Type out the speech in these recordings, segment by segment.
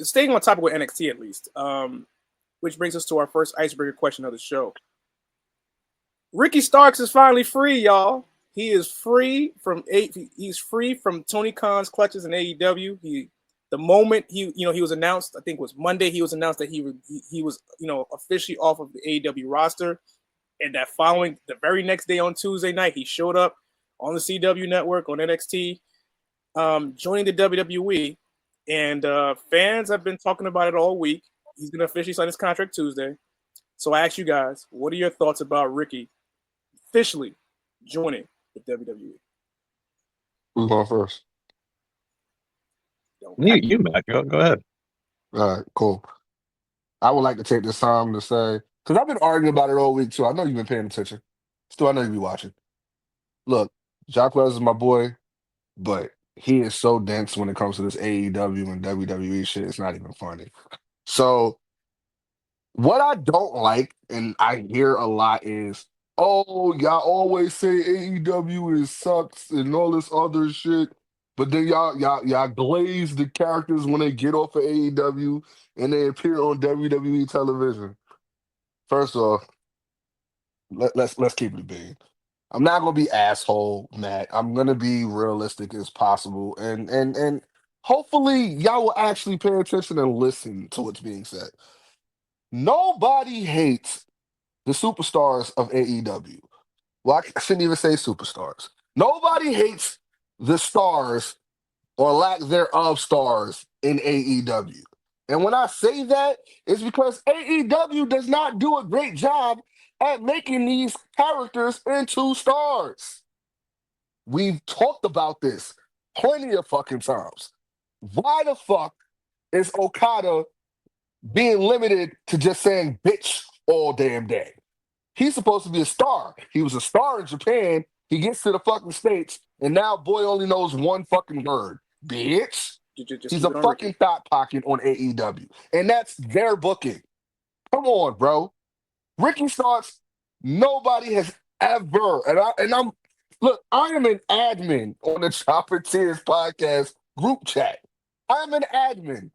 Staying on topic with NXT at least, which brings us to our first icebreaker question of the show. Ricky Starks is finally free, y'all. He is free from He's free from Tony Khan's clutches in AEW. The moment he was announced, I think it was Monday, he was announced that he was officially off of the AEW roster, and that the very next day on Tuesday night, he showed up on the CW network on NXT, joining the WWE, and fans have been talking about it all week. He's going to officially sign his contract Tuesday. So I ask you guys, what are your thoughts about Ricky officially joining the WWE? Who's going first? You, Matt. Go ahead. All right, cool. I would like to take this time to say, because I've been arguing about it all week too. I know you've been paying attention. Still, I know you'll be watching. Look, Jacques Welles is my boy, but he is so dense when it comes to this AEW and WWE shit. It's not even funny. So, what I don't like, and I hear a lot, is, oh, y'all always say AEW is sucks and all this other shit, but then y'all glaze the characters when they get off of AEW and they appear on WWE television. First off, let's keep it a bean. I'm not gonna be asshole, Matt. I'm gonna be realistic as possible, and hopefully y'all will actually pay attention and listen to what's being said. Nobody hates the superstars of AEW. Well, I shouldn't even say superstars. Nobody hates the stars or lack thereof stars in AEW. And when I say that, it's because AEW does not do a great job at making these characters into stars. We've talked about this plenty of fucking times. Why the fuck is Okada being limited to just saying bitch all damn day? He's supposed to be a star. He was a star in Japan. He gets to the fucking States, and now boy only knows one fucking word. Bitch. He's a fucking thought pocket on AEW. And that's their booking. Come on, bro. Ricky Starks, nobody has ever, I am an admin on the Chopper Tears podcast group chat. I'm an admin.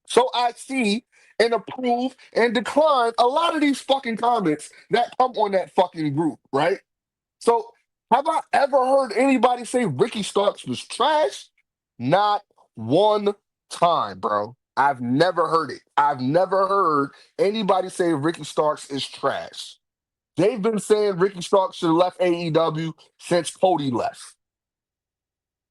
So I see and approve and decline a lot of these fucking comments that come on that fucking group, right? So have I ever heard anybody say Ricky Starks was trash? Not one time, bro. I've never heard it. I've never heard anybody say Ricky Starks is trash. They've been saying Ricky Starks should have left AEW since Cody left.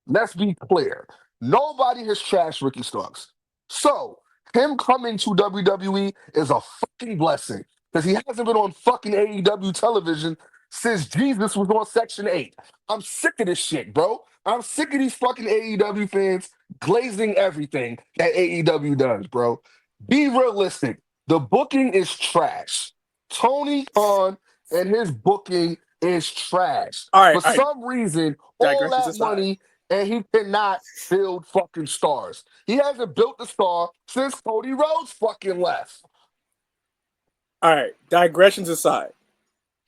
Let's be clear. Nobody has trashed Ricky Starks. So him coming to WWE is a fucking blessing because he hasn't been on fucking AEW television since Jesus was on Section 8. I'm sick of this shit, bro. I'm sick of these fucking AEW fans glazing everything that AEW does, bro. Be realistic. The booking is trash. Tony Khan and his booking is trash. For some reason, all that money, and he cannot build fucking stars. He hasn't built the star since Cody Rhodes fucking left. All right, digressions aside,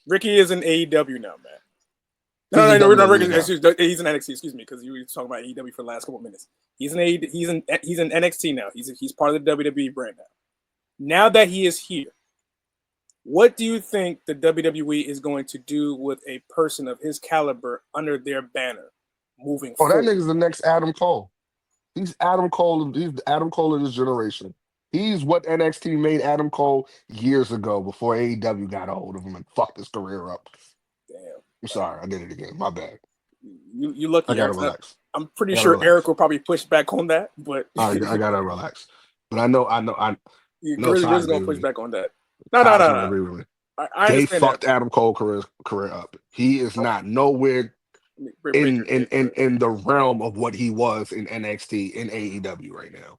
Ricky is in AEW now, man. No, Ricky, he's in NXT. Excuse me, because you were talking about AEW for the last couple of minutes. He's in NXT now. He's part of the WWE brand now. Now that he is here, what do you think the WWE is going to do with a person of his caliber under their banner moving forward? That nigga's the next Adam Cole. He's Adam Cole. He's the Adam Cole of this generation. He's what NXT made Adam Cole years ago before AEW got a hold of him and fucked his career up. Damn. I'm sorry, I did it again. My bad. You lucky. I gotta relax. I'm pretty sure Eric will probably push back on that, but I gotta relax. But I know. Grizzly's gonna push back on that. No. Agree with me. I they understand fucked that. Adam Cole career up. He is not nowhere in the realm of what he was in NXT in AEW right now.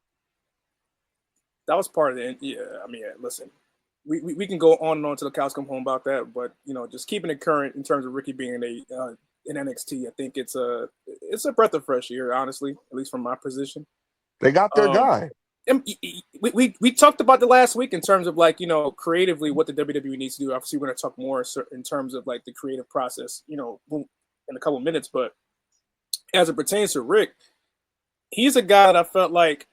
That was part of it. Yeah, I mean, listen, we can go on and on till the cows come home about that, but just keeping it current in terms of Ricky being in NXT, I think it's a breath of fresh air, honestly, at least from my position. They got their guy. And we talked about the last week in terms of creatively what the WWE needs to do. Obviously, we're going to talk more in terms of the creative process, in a couple minutes. But as it pertains to Rick, he's a guy that I felt like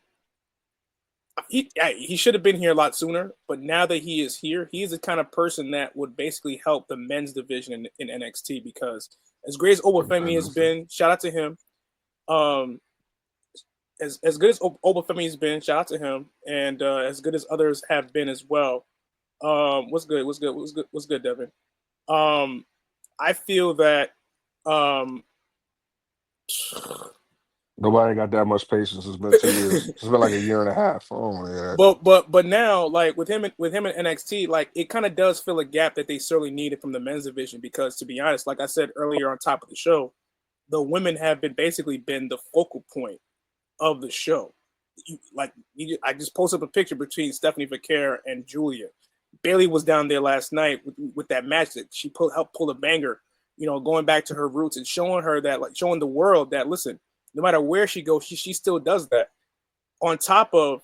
he should have been here a lot sooner. But now that he is here, he is the kind of person that would basically help the men's division in NXT because as great as Obafemi has been, shout out to him. Um, as good as Obafemi has been, shout out to him, and as good as others have been as well. What's good? What's good? What's good? What's good, Devin? I feel that Nobody got that much patience. It's been 2 years. It's been like a year and a half. Oh my god. but now like with him in NXT, like it kind of does fill a gap that they certainly needed from the men's division because to be honest, like I said earlier on top of the show, the women have been basically been the focal point of the show. I just posted up a picture between Stephanie Vaquer and Julia. Bailey was down there last night with that match that she helped pull a banger, going back to her roots and showing her that, like, showing the world that, listen, no matter where she goes, she still does that. On top of,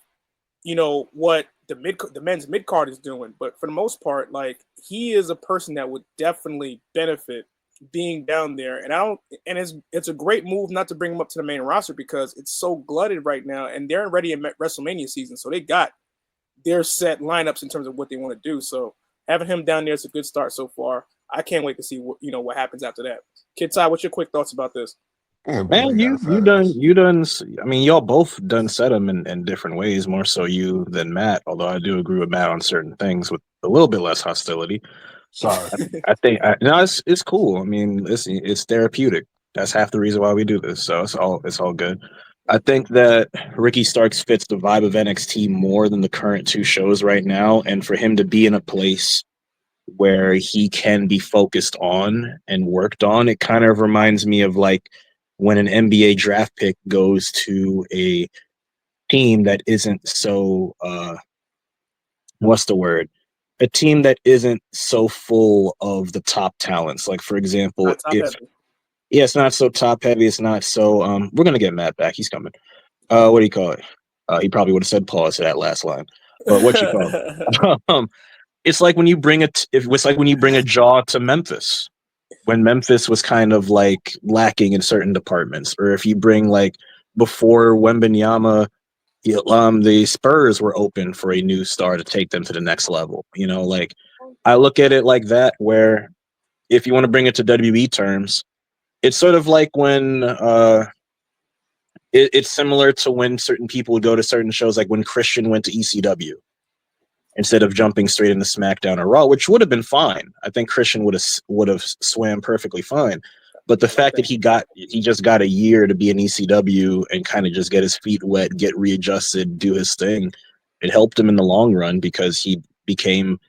what the men's mid card is doing, but for the most part, like he is a person that would definitely benefit being down there. And it's a great move not to bring him up to the main roster because it's so glutted right now, and they're already in WrestleMania season, so they got their set lineups in terms of what they want to do. So having him down there is a good start so far. I can't wait to see what happens after that. Kid Ty, what's your quick thoughts about this? Yeah, Man, Bailey got a you fat done ass. you done. I mean, y'all both done said them in different ways. More so you than Matt. Although I do agree with Matt on certain things with a little bit less hostility. Sorry. I think no, it's cool. I mean, it's therapeutic. That's half the reason why we do this. So it's all good. I think that Ricky Starks fits the vibe of NXT more than the current two shows right now, and for him to be in a place where he can be focused on and worked on, it kind of reminds me of like when an NBA draft pick goes to a team that isn't so what's the word? A team that isn't so full of the top talents. Like for example, Not top if heavy. yeah, it's not so top heavy, it's not so we're gonna get Matt back. He's coming. What do you call it? He probably would have said pause to that last line. But what you call it? It's like when you bring it's like when you bring a Jaw to Memphis. When Memphis was kind of like lacking in certain departments, or if you bring like before Wembenyama, the Spurs were open for a new star to take them to the next level. Like I look at it like that, where if you want to bring it to WWE terms, it's sort of like when it's similar to when certain people would go to certain shows, like when Christian went to ECW instead of jumping straight into SmackDown or Raw, which would have been fine. I think Christian would have swam perfectly fine. But the fact that he just got a year to be in ECW and kind of just get his feet wet, get readjusted, do his thing, it helped him in the long run because he became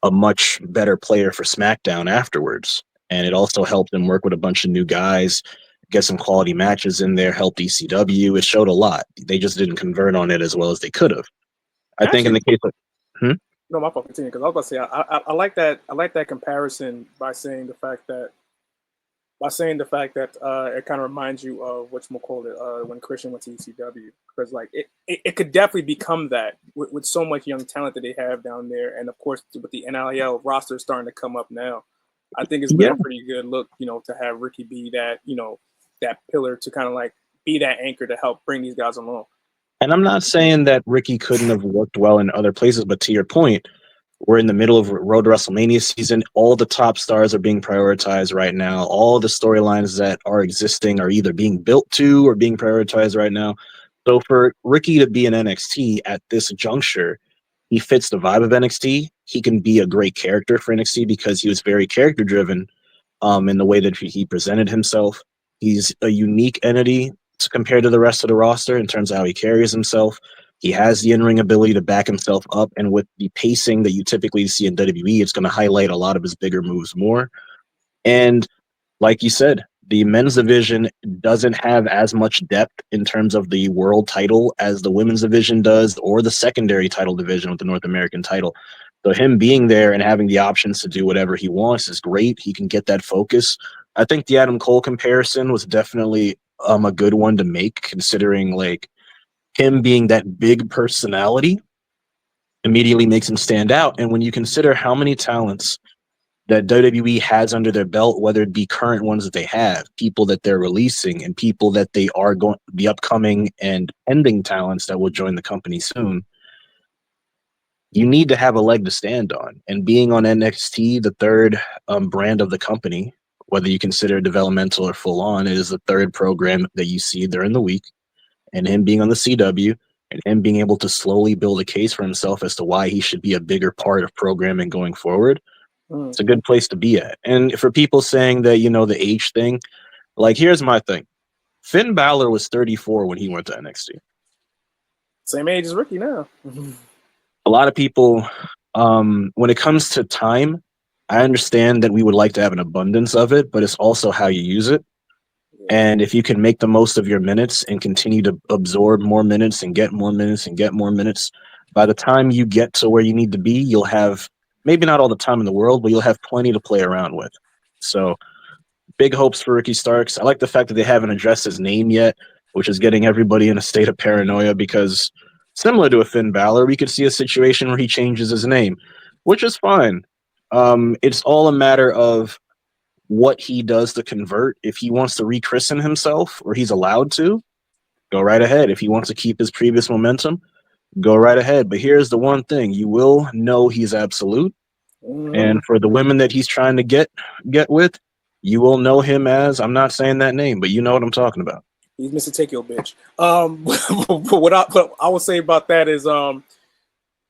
a much better player for SmackDown afterwards. And it also helped him work with a bunch of new guys, get some quality matches in there, helped ECW. It showed a lot. They just didn't convert on it as well as they could have. I think in Actually, the case of no, my fault. Continue because I was about to say I like that. I like that comparison by saying the fact that it kind of reminds you of whatchamacallit, when Christian went to ECW, because like it could definitely become that with so much young talent that they have down there, and of course with the NIL roster starting to come up now, I think it's been yeah, a pretty good look, to have Ricky be that, that pillar to kind of like be that anchor to help bring these guys along. and I'm not saying that Ricky couldn't have worked well in other places, but to your point, we're in the middle of Road to WrestleMania season. All the top stars are being prioritized right now. All the storylines that are existing are either being built to or being prioritized right now. So for Ricky to be in NXT at this juncture, he fits the vibe of NXT. He can be a great character for NXT because he was very character driven in the way that he presented himself. He's a unique entity compared to the rest of the roster in terms of how he carries himself. He has the in-ring ability to back himself up, and with the pacing that you typically see in WWE, it's going to highlight a lot of his bigger moves more. And like you said, the men's division doesn't have as much depth in terms of the world title as the women's division does, or the secondary title division with the North American title. So him being there and having the options to do whatever he wants is great. He can get that focus. I think the Adam Cole comparison was definitely a good one to make, considering like him being that big personality immediately makes him stand out. And when you consider how many talents that WWE has under their belt, whether it be current ones that they have, people that they're releasing, and people that they are going, the upcoming and pending talents that will join the company soon, you need to have a leg to stand on. And being on NXT, the third brand of the company, whether you consider developmental or full on, it is the third program that you see during the week. And him being on the CW and him being able to slowly build a case for himself as to why he should be a bigger part of programming going forward, it's a good place to be at. And for people saying that, the age thing, like, here's my thing. Finn Balor was 34 when he went to NXT. Same age as Ricky now. A lot of people, when it comes to time, I understand that we would like to have an abundance of it, but it's also how you use it. And if you can make the most of your minutes and continue to absorb more minutes and get more minutes and get more minutes, by the time you get to where you need to be, you'll have maybe not all the time in the world, but you'll have plenty to play around with. So big hopes for Ricky Starks. I like the fact that they haven't addressed his name yet, which is getting everybody in a state of paranoia, because similar to a Finn Balor, we could see a situation where he changes his name, which is fine. It's all a matter of what he does to convert. If he wants to rechristen himself, or he's allowed to, go right ahead. If he wants to keep his previous momentum, go right ahead. But here's the one thing: you will know he's absolute. And for the women that he's trying to get with, you will know him as, I'm not saying that name, but you know what I'm talking about. He's Mr. Take Your Bitch. What I would say about that is,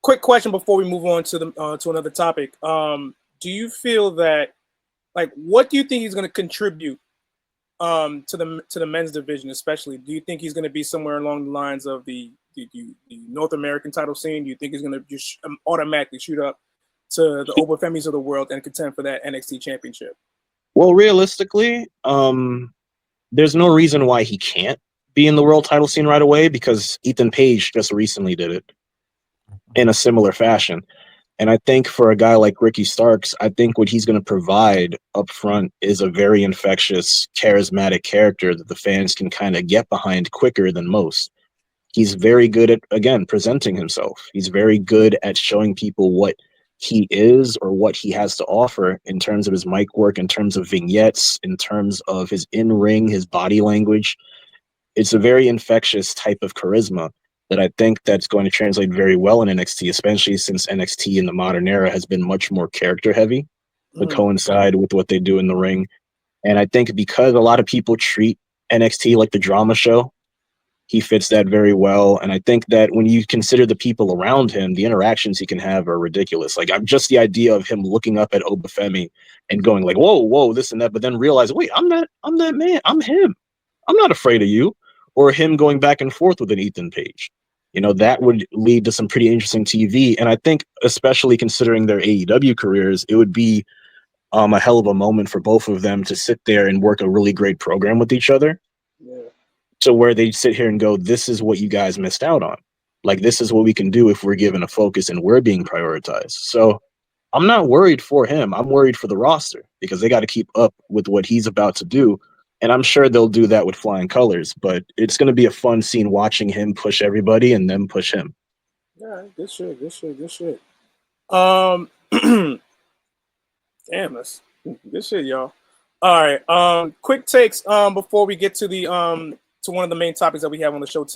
quick question before we move on to the to another topic. Do you feel that, like, what do you think he's going to contribute to the men's division, especially? Do you think he's going to be somewhere along the lines of the North American title scene? Do you think he's going to just automatically shoot up to the Obafemis of the world and contend for that NXT championship? Well, realistically, there's no reason why he can't be in the world title scene right away, because Ethan Page just recently did it in a similar fashion. And I think for a guy like Ricky Starks, I think what he's going to provide up front is a very infectious, charismatic character that the fans can kind of get behind quicker than most. He's very good at, again, presenting himself. He's very good at showing people what he is or what he has to offer in terms of his mic work, in terms of vignettes, in terms of his in-ring, his body language. It's a very infectious type of charisma that I think that's going to translate very well in NXT, especially since NXT in the modern era has been much more character heavy to coincide with what they do in the ring. And I think because a lot of people treat NXT like the drama show, he fits that very well. And I think that when you consider the people around him, the interactions he can have are ridiculous. Like, I'm just the idea of him looking up at Obafemi and going like, whoa, this and that, but then realize, wait, I'm that man. I'm him. I'm not afraid of you. Or him going back and forth with an Ethan Page. That would lead to some pretty interesting TV. And I think, especially considering their AEW careers, it would be a hell of a moment for both of them to sit there and work a really great program with each other. Yeah. So where they sit here and go, this is what you guys missed out on. Like, this is what we can do if we're given a focus and we're being prioritized. So I'm not worried for him. I'm worried for the roster, because they got to keep up with what he's about to do. And I'm sure they'll do that with flying colors, but it's going to be a fun scene watching him push everybody and them push him. Yeah, good shit. Damn, that's good shit, y'all. All right. Quick takes before we get to the to one of the main topics that we have on the show today.